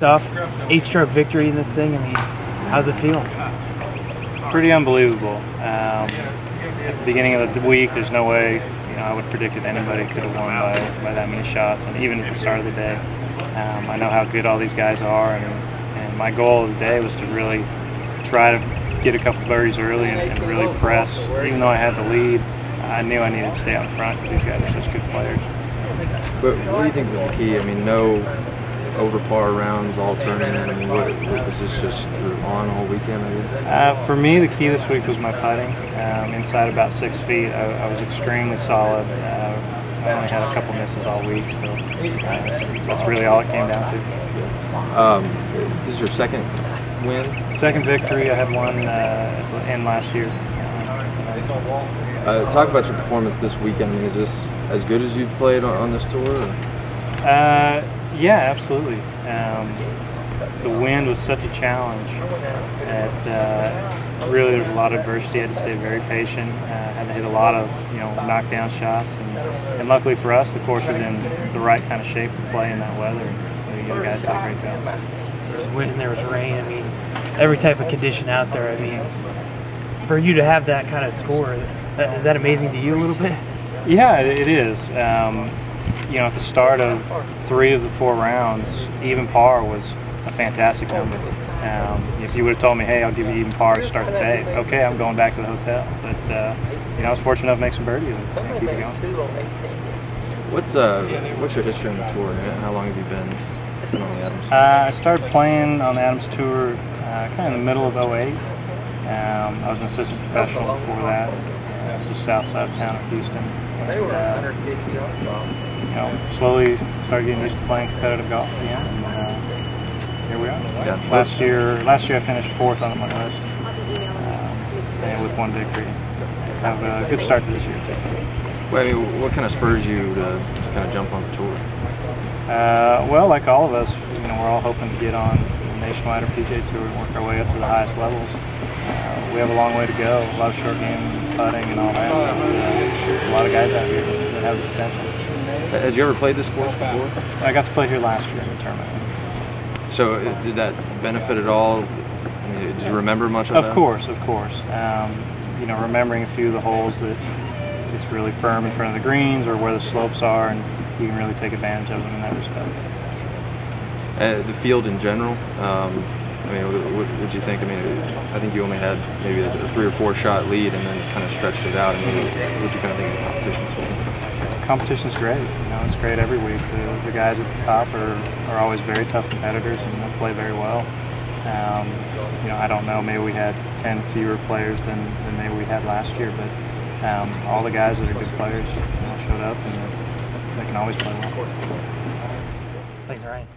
Stuff, 8-stroke victory in this thing. I mean, how's it feel? Pretty unbelievable. At the beginning of the week, there's no way I would have predicted anybody could have won by that many shots, and even at the start of the day. I know how good all these guys are, and my goal of the day was to really try to get a couple birdies early and really press. Even though I had the lead, I knew I needed to stay out front because these guys are such good players. But what do you think was the key? I mean, no over par rounds all tournament. I mean, was this just on all weekend, I guess? For me, the key this week was my putting. Inside about 6 feet, I was extremely solid. I only had a couple misses all week, so that's really all it came down to. This is your second win? Second victory. I had one in last year. Talk about your performance this weekend. I mean, is this as good as you've played on this tour? Or? Yeah, absolutely. The wind was such a challenge that really there was a lot of adversity. I had to stay very patient. Had to hit a lot of knockdown shots, and luckily for us, the course was in the right kind of shape to play in that weather. The other guys did a great job. There was wind, there was rain. I mean, every type of condition out there. I mean, for you to have that kind of score, is that amazing to you a little bit? Yeah, it is. At the start of 3 of the 4 rounds, even par was a fantastic number. If you would have told me, hey, I'll give you even par to start the day, okay, I'm going back to the hotel. But I was fortunate enough to make some birdies and keep it going. What's your history on the tour? How long have you been on the Adams? I started playing on the Adams Tour kind of in the middle of '08. I was an assistant professional before that, just south side of town of Houston. Slowly started getting used to playing competitive golf again, and here we are. Yeah. Last year I finished 4th on my list, and with 1 victory. Have a good start to this year too. Well, I mean, what kind of spurs you to kind of jump on the tour? Well, like all of us, we're all hoping to get on Nationwide or PGA Tour and work our way up to the highest levels. We have a long way to go. A lot of short game putting and all that. A lot of guys out here that have the potential. Has you ever played this course before? I got to play here last year in the tournament. So did that benefit at all? I mean, did you remember much of that? Of course. Remembering a few of the holes that it's really firm in front of the greens or where the slopes are, and you can really take advantage of them in that respect. The field in general, what did you think? I mean, I think you only had maybe a 3 or 4 shot lead and then kind of stretched it out. I mean, what did you kind of think of the competition? Competition's great. It's great every week. The guys at the top are always very tough competitors and they play very well. I don't know, maybe we had 10 fewer players than maybe we had last year, but all the guys that are good players showed up and they can always play well. Thanks, Ryan.